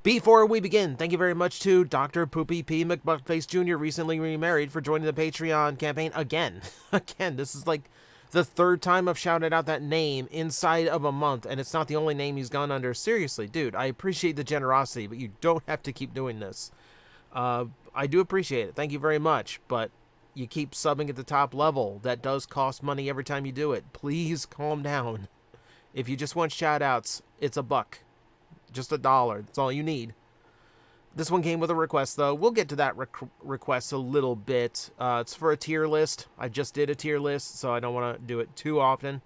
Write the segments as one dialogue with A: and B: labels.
A: Before we begin, thank you very much to Dr. Poopy P. McButtface Jr., recently remarried, for joining the Patreon campaign again. Again, this is like the third time I've shouted out that name inside of a month, and it's not the only name he's gone under. Seriously, dude, I appreciate the generosity, but you don't have to keep doing this. I do appreciate it. Thank you very much, but you keep subbing at the top level. That does cost money every time you do it. Please calm down. If you just want shout-outs, it's $1. Just $1. That's all you need. This one came with a request, though. We'll get to that request a little bit. It's for a tier list. I just did a tier list, so I don't want to do it too often.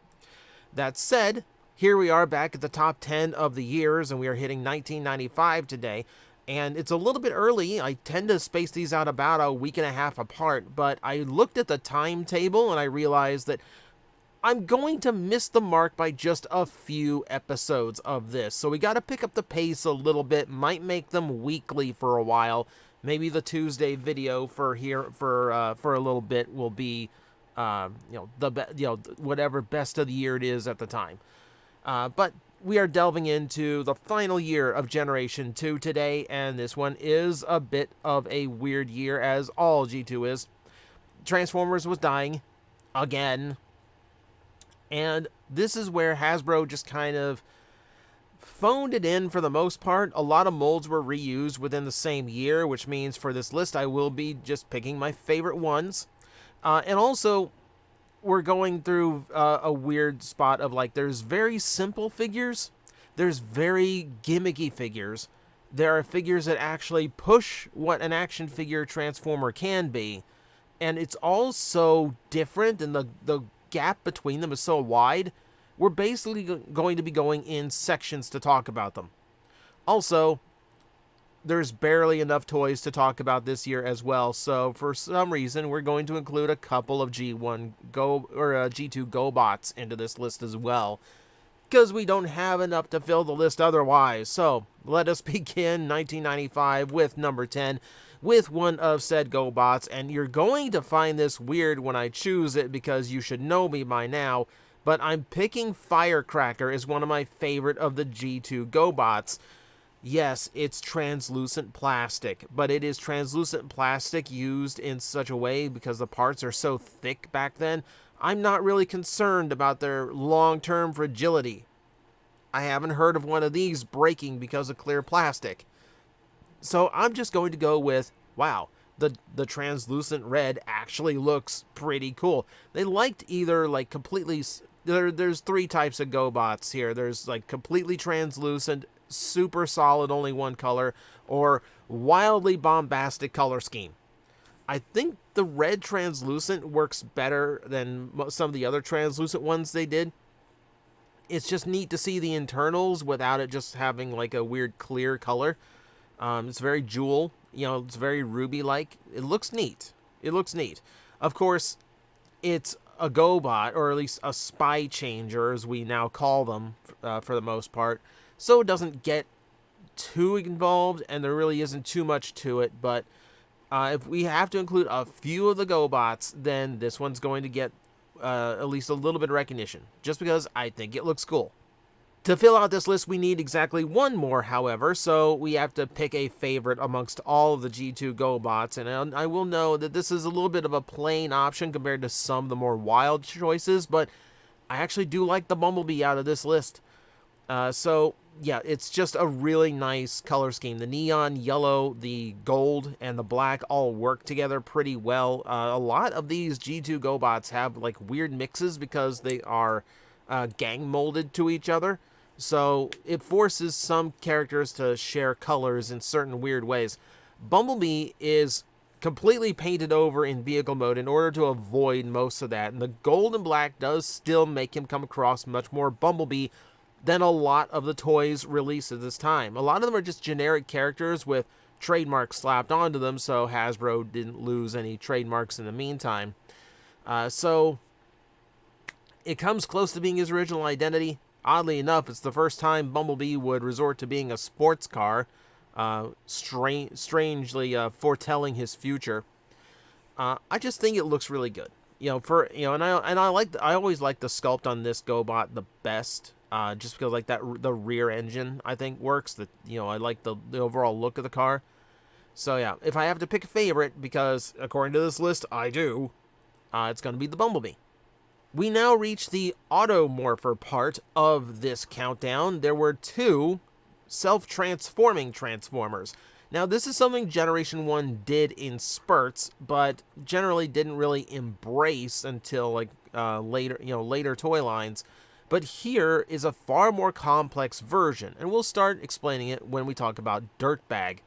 A: That said, here we are back at the top 10 of the years, and we are hitting 1995 today. And it's a little bit early. I tend to space these out about a week and a half apart, but I looked at the timetable and I realized that I'm going to miss the mark by just a few episodes of this. So we got to pick up the pace a little bit. Might make them weekly for a while. Maybe the Tuesday video for a little bit will be, whatever best of the year it is at the time. But we are delving into the final year of Generation 2 today, and this one is a bit of a weird year, as all G2 is. Transformers was dying again. And this is where Hasbro just kind of phoned it in for the most part. A lot of molds were reused within the same year, which means for this list I will be just picking my favorite ones. And also, we're going through a weird spot of, like, there's very simple figures. There's very gimmicky figures. There are figures that actually push what an action figure Transformer can be. And it's all so different, and the gap between them is so wide. We're basically going to be going in sections to talk about them. Also, there's barely enough toys to talk about this year as well, so for some reason we're going to include a couple of G2 Gobots into this list as well, because we don't have enough to fill the list otherwise. So let us begin 1995 with number 10. With one of said Gobots, and you're going to find this weird when I choose it because you should know me by now, but I'm picking Firecracker as one of my favorite of the G2 Gobots. Yes, it's translucent plastic, but it is translucent plastic used in such a way because the parts are so thick back then. I'm not really concerned about their long-term fragility. I haven't heard of one of these breaking because of clear plastic. So I'm just going to go with, wow, the translucent red actually looks pretty cool. They liked either, like, completely, there's three types of Gobots here. There's, like, completely translucent, super solid, only one color, or wildly bombastic color scheme. I think the red translucent works better than some of the other translucent ones they did. It's just neat to see the internals without it just having, like, a weird clear color. It's very jewel, it's very ruby-like. It looks neat. It looks neat. Of course, it's a Gobot, or at least a spy changer, as we now call them, for the most part. So it doesn't get too involved, and there really isn't too much to it. But if we have to include a few of the Gobots, then this one's going to get at least a little bit of recognition, just because I think it looks cool. To fill out this list, we need exactly one more, however, so we have to pick a favorite amongst all of the G2 Gobots, and I will know that this is a little bit of a plain option compared to some of the more wild choices, but I actually do like the Bumblebee out of this list. So, yeah, it's just a really nice color scheme. The neon yellow, the gold, and the black all work together pretty well. A lot of these G2 Gobots have, like, weird mixes because they are gang molded to each other. So it forces some characters to share colors in certain weird ways. Bumblebee is completely painted over in vehicle mode in order to avoid most of that. And the gold and black does still make him come across much more Bumblebee than a lot of the toys released at this time. A lot of them are just generic characters with trademarks slapped onto them, so Hasbro didn't lose any trademarks in the meantime. So it comes close to being his original identity. Oddly enough, it's the first time Bumblebee would resort to being a sports car, strangely foretelling his future. I just think it looks really good. I always like the sculpt on this GoBot the best, just because like the rear engine I think works. I like the overall look of the car. So yeah, if I have to pick a favorite, because according to this list I do, it's going to be the Bumblebee. We now reach the Automorpher part of this countdown. There were 2 self-transforming Transformers. Now, this is something Generation 1 did in spurts, but generally didn't really embrace until like later toy lines. But here is a far more complex version, and we'll start explaining it when we talk about Dirtbag.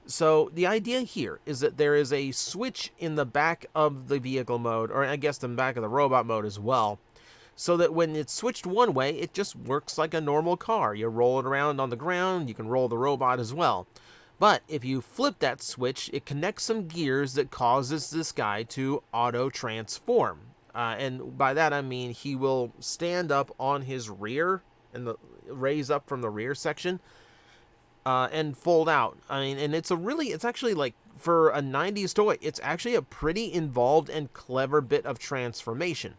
A: So the idea here is that there is a switch in the back of the vehicle mode, or I guess the back of the robot mode as well, so that when it's switched one way, it just works like a normal car. You roll it around on the ground, you can roll the robot as well. But if you flip that switch, it connects some gears that causes this guy to auto-transform. And by that I mean he will stand up on his rear, and raise up from the rear section, and fold out. I mean, and it's actually like, for a 90s toy, it's actually a pretty involved and clever bit of transformation.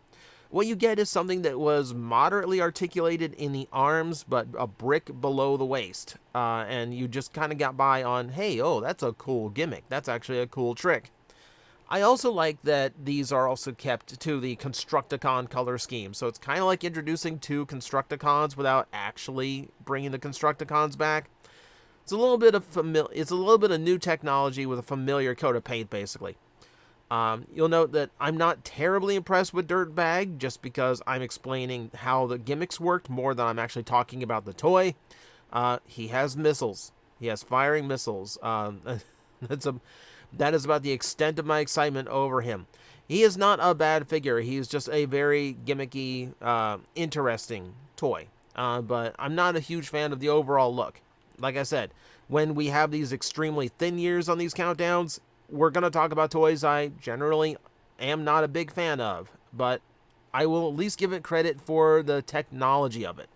A: What you get is something that was moderately articulated in the arms, but a brick below the waist. And you just kind of got by on, hey, oh, that's a cool gimmick. That's actually a cool trick. I also like that these are also kept to the Constructicon color scheme. So it's kind of like introducing 2 Constructicons without actually bringing the Constructicons back. It's a little bit of new technology with a familiar coat of paint, basically. You'll note that I'm not terribly impressed with Dirtbag, just because I'm explaining how the gimmicks worked more than I'm actually talking about the toy. He has missiles. He has firing missiles. That is about the extent of my excitement over him. He is not a bad figure. He's just a very gimmicky, interesting toy. But I'm not a huge fan of the overall look. Like I said, when we have these extremely thin years on these countdowns, we're going to talk about toys I generally am not a big fan of, but I will at least give it credit for the technology of it.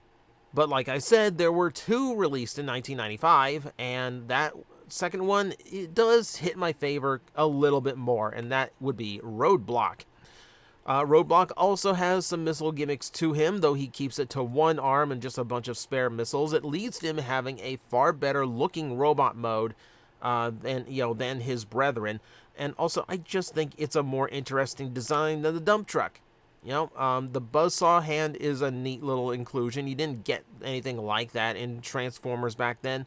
A: But like I said, there were 2 released in 1995, and that second one, it does hit my favor a little bit more, and that would be Roadblock. Roadblock also has some missile gimmicks to him, though he keeps it to 1 arm and just a bunch of spare missiles. It leads to him having a far better looking robot mode than his brethren. And also, I just think it's a more interesting design than the dump truck. The buzzsaw hand is a neat little inclusion. You didn't get anything like that in Transformers back then.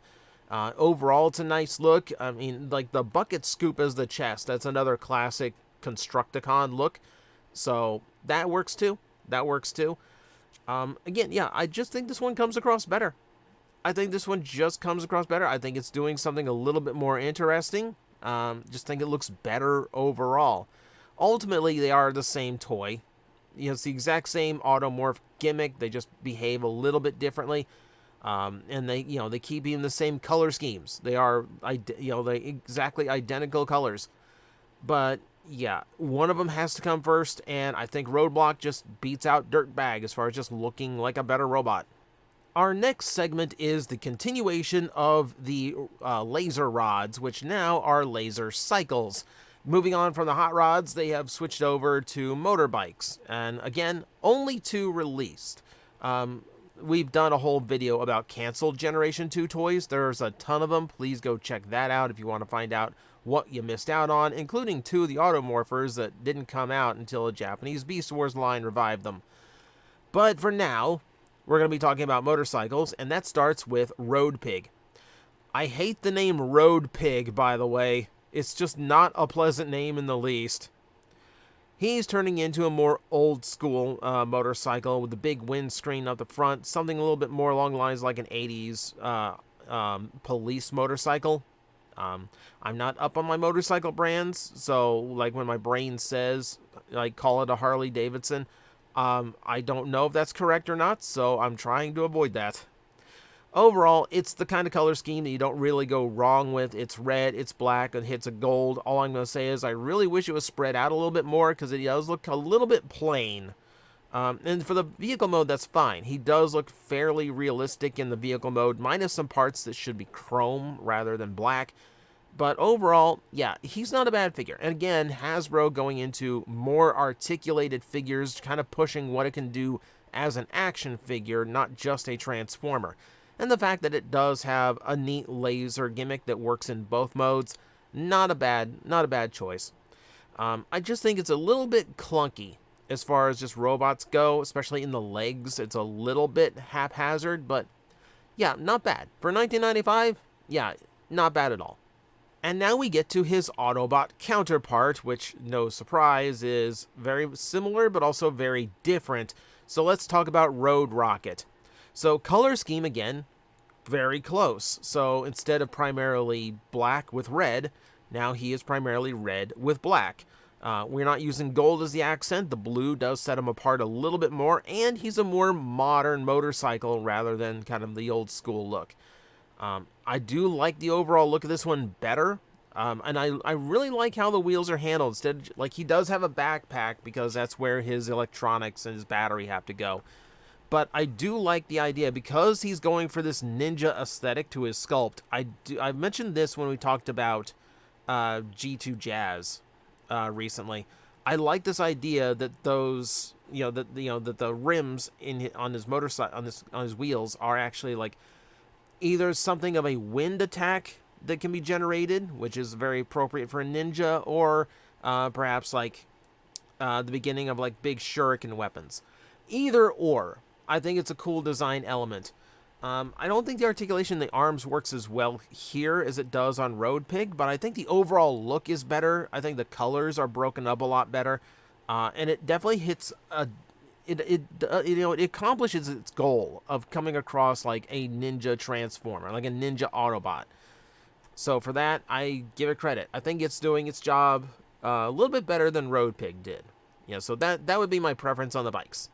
A: Overall, it's a nice look. I mean, like the bucket scoop as the chest, that's another classic Constructicon look. So that works too. Again, yeah, I just think this one comes across better. I think it's doing something a little bit more interesting. Just think it looks better overall. Ultimately, they are the same toy. It's the exact same Automorph gimmick. They just behave a little bit differently. And they keep even the same color schemes. They are, they exactly identical colors. But yeah, one of them has to come first, and I think Roadblock just beats out Dirtbag as far as just looking like a better robot. Our next segment is the continuation of the laser rods, which now are laser cycles. Moving on from the hot rods, they have switched over to motorbikes, and again, only 2 released. We've done a whole video about canceled Generation 2 toys. There's a ton of them. Please go check that out if you want to find out what you missed out on, including 2 of the Automorphers that didn't come out until a Japanese Beast Wars line revived them. But for now, we're going to be talking about motorcycles, and that starts with Road Pig. I hate the name Road Pig, by the way. It's just not a pleasant name in the least. He's turning into a more old-school motorcycle with a big windscreen up the front, something a little bit more along the lines like an 80s police motorcycle. I'm not up on my motorcycle brands, so like when my brain says, like, call it a Harley Davidson, I don't know if that's correct or not, so I'm trying to avoid that. Overall, it's the kind of color scheme that you don't really go wrong with. It's red, it's black, it hits a gold. All I'm going to say is I really wish it was spread out a little bit more, because it does look a little bit plain. And for the vehicle mode, that's fine. He does look fairly realistic in the vehicle mode, minus some parts that should be chrome rather than black. But overall, yeah, he's not a bad figure. And again, Hasbro going into more articulated figures, kind of pushing what it can do as an action figure, not just a Transformer. And the fact that it does have a neat laser gimmick that works in both modes, not a bad choice. I just think it's a little bit clunky as far as just robots go, especially in the legs. It's a little bit haphazard, but yeah, not bad. For 1995, yeah, not bad at all. And now we get to his Autobot counterpart, which, no surprise, is very similar but also very different. So let's talk about Road Rocket. So color scheme, again, very close. So instead of primarily black with red, now he is primarily red with black. We're not using gold as the accent. The blue does set him apart a little bit more, and he's a more modern motorcycle rather than kind of the old school look. I do like the overall look of this one better, and I really like how the wheels are handled. Instead, like, he does have a backpack because that's where his electronics and his battery have to go. But I do like the idea, because he's going for this ninja aesthetic to his sculpt. I mentioned this when we talked about G2 Jazz recently. I like this idea that those, that the rims on his motorcycle, on his wheels, are actually like either something of a wind attack that can be generated, which is very appropriate for a ninja, or perhaps like the beginning of like big shuriken weapons. Either or, I think it's a cool design element. I don't think the articulation in the arms works as well here as it does on Road Pig, but I think the overall look is better. I think the colors are broken up a lot better, and it definitely hits a. It accomplishes its goal of coming across like a ninja transformer, like a ninja Autobot. So for that, I give it credit. I think it's doing its job a little bit better than Road Pig did. Yeah, so that would be my preference on the bikes.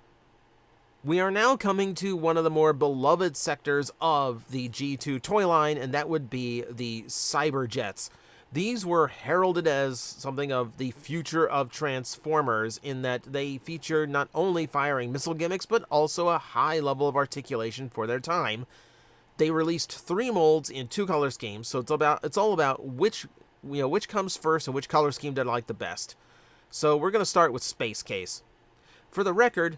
A: We are now coming to one of the more beloved sectors of the G2 toy line, and that would be the Cyberjets. These were heralded as something of the future of Transformers in that they feature not only firing missile gimmicks, but also a high level of articulation for their time. They released 3 molds in 2 color schemes, so it's all about which comes first and which color scheme did I like the best. So we're going to start with Space Case. For the record,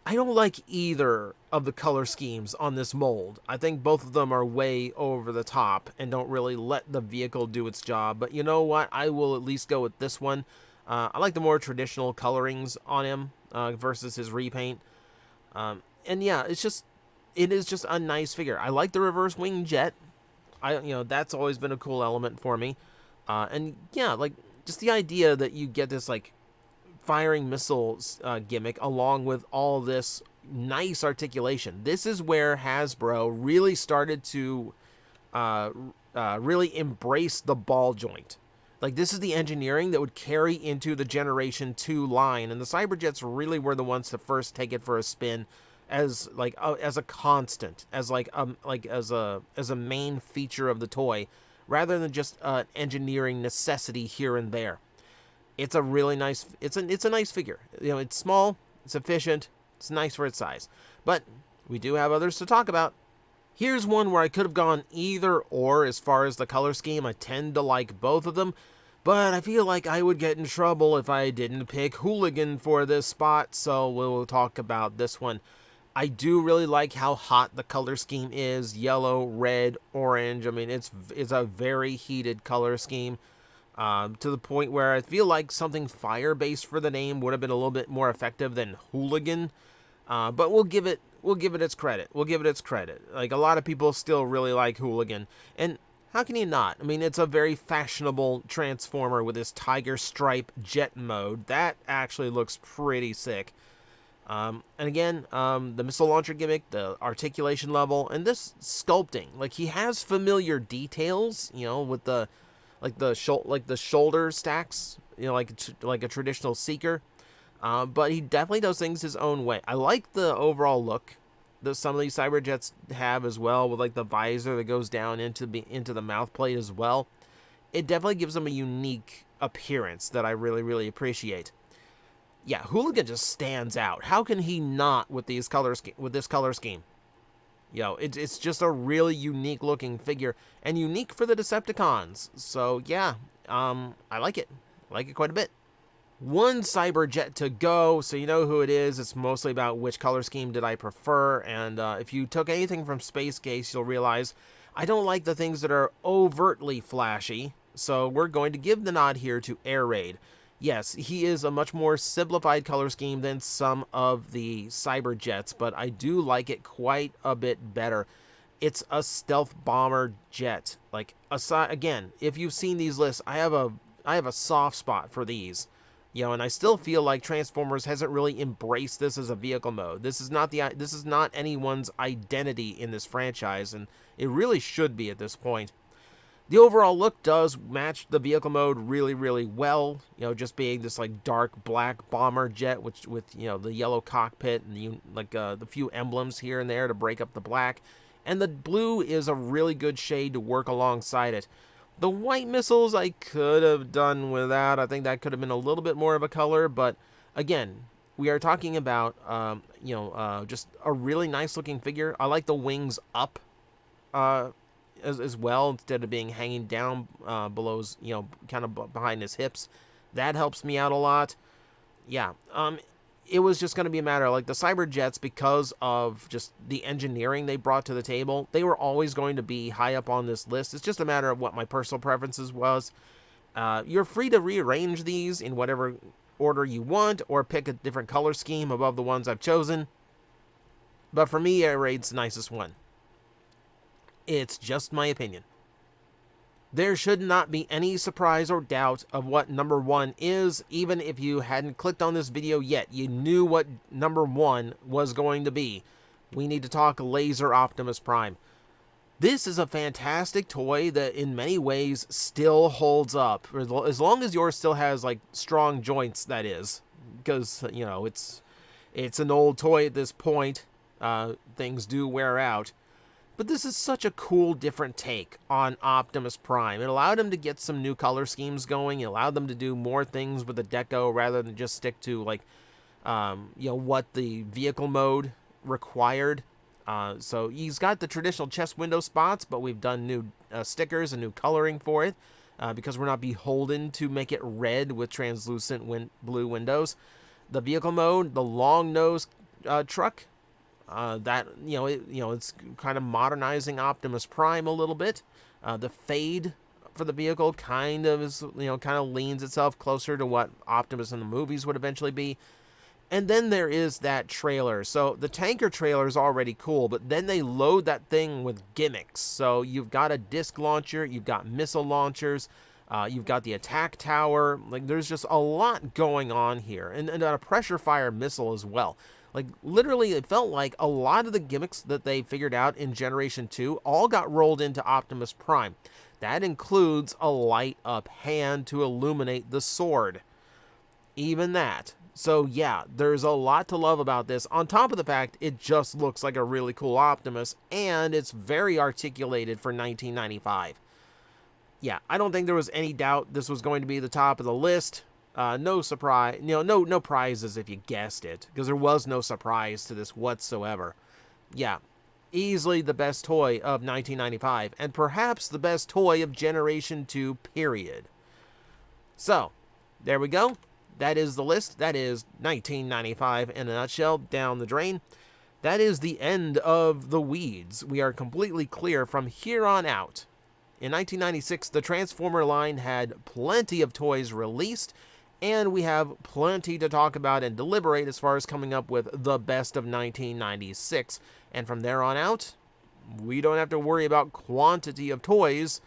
A: I don't like either of the color schemes on this mold. I think both of them are way over the top and don't really let the vehicle do its job. But you know what? I will at least go with this one. I like the more traditional colorings on him versus his repaint. And yeah, it is just a nice figure. I like the reverse wing jet. That's always been a cool element for me. And yeah, like just the idea that you get this like firing missiles gimmick along with all this nice articulation. This is where Hasbro really started to really embrace the ball joint. Like, this is the engineering that would carry into the Generation 2 line, and the Cyberjets really were the ones to first take it for a spin as like as a constant, as a main feature of the toy, rather than just an engineering necessity here and there. It's a really nice, it's a nice figure. It's small, it's efficient, it's nice for its size. But we do have others to talk about. Here's one where I could have gone either or as far as the color scheme. I tend to like both of them, but I feel like I would get in trouble if I didn't pick Hooligan for this spot, so we'll talk about this one. I do really like how hot the color scheme is. Yellow, red, orange. I mean, it's a very heated color scheme. To the point where I feel like something fire-based for the name would have been a little bit more effective than Hooligan. But we'll give it its credit. We'll give it its credit. Like, a lot of people still really like Hooligan. And how can you not? I mean, it's a very fashionable Transformer with this tiger stripe jet mode. That actually looks pretty sick. And again, the missile launcher gimmick, the articulation level, and this sculpting. Like, he has familiar details, with the shoulder stacks, like a traditional Seeker. But he definitely does things his own way. I like the overall look that some of these Cyberjets have as well, with like the visor that goes down into the mouth plate as well. It definitely gives them a unique appearance that I really, really appreciate. Yeah, Hooligan just stands out. How can he not with this color scheme? You know, it's just a really unique looking figure, and unique for the Decepticons. So yeah, I like it. I like it quite a bit. One Cyberjet to go, so you know who it is. It's mostly about which color scheme did I prefer, and if you took anything from Space Case, you'll realize I don't like the things that are overtly flashy, so we're going to give the nod here to Air Raid. Yes, he is a much more simplified color scheme than some of the Cyberjets, but I do like it quite a bit better. It's a stealth bomber jet. Like, aside, again, if you've seen these lists, I have a soft spot for these. You know, and I still feel like Transformers hasn't really embraced this as a vehicle mode. This is not anyone's identity in this franchise, and it really should be at this point. The overall look does match the vehicle mode really, really well. You know, just being this like dark black bomber jet, which with you know the yellow cockpit and the few emblems here and there to break up the black, and the blue is a really good shade to work alongside it. The white missiles I could have done without. I think that could have been a little bit more of a color, but again, we are talking about just a really nice looking figure. I like the wings up as well, instead of being hanging down below his, kind of behind his hips. That helps me out a lot. Yeah, it was just going to be a matter of, like, the Cyberjets, because of just the engineering they brought to the table, they were always going to be high up on this list. It's just a matter of what my personal preferences was. You're free to rearrange these in whatever order you want, or pick a different color scheme above the ones I've chosen. But for me, Air Raid's the nicest one. It's just my opinion. There should not be any surprise or doubt of what number 1 is. Even if you hadn't clicked on this video yet, you knew what number 1 was going to be. We need to talk Laser Optimus Prime. This is a fantastic toy that in many ways still holds up. As long as yours still has, like, strong joints, that is. Because, you know, it's an old toy at this point. Things do wear out. But this is such a cool, different take on Optimus Prime. It allowed him to get some new color schemes going. It allowed them to do more things with the deco rather than just stick to, like, what the vehicle mode required. So he's got the traditional chest window spots, but we've done new stickers and new coloring for it because we're not beholden to make it red with translucent blue windows. The vehicle mode, the long nose truck. It's kind of modernizing Optimus Prime a little bit. The fade for the vehicle kind of leans itself closer to what Optimus in the movies would eventually be. And then there is that trailer. So the tanker trailer is already cool, but then they load that thing with gimmicks. So you've got a disc launcher, you've got missile launchers, you've got the attack tower. Like, there's just a lot going on here, and a pressure fire missile as well. Like, literally, it felt like a lot of the gimmicks that they figured out in Generation 2 all got rolled into Optimus Prime. That includes a light-up hand to illuminate the sword. Even that. So, yeah, there's a lot to love about this, on top of the fact it just looks like a really cool Optimus, and it's very articulated for 1995. Yeah, I don't think there was any doubt this was going to be the top of the list. No surprise, no prizes if you guessed it, because there was no surprise to this whatsoever. Yeah, easily the best toy of 1995, and perhaps the best toy of Generation 2, period. So, there we go. That is the list. That is 1995 in a nutshell, down the drain. That is the end of the weeds. We are completely clear from here on out. In 1996, the Transformer line had plenty of toys released, and we have plenty to talk about and deliberate as far as coming up with the best of 1996. And from there on out, we don't have to worry about quantity of toys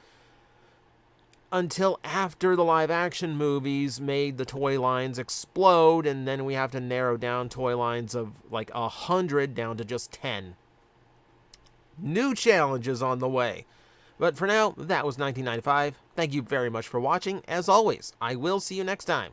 A: until after the live-action movies made the toy lines explode, and then we have to narrow down toy lines of like 100 down to just 10. New challenges on the way. But for now, that was 1995. Thank you very much for watching. As always, I will see you next time.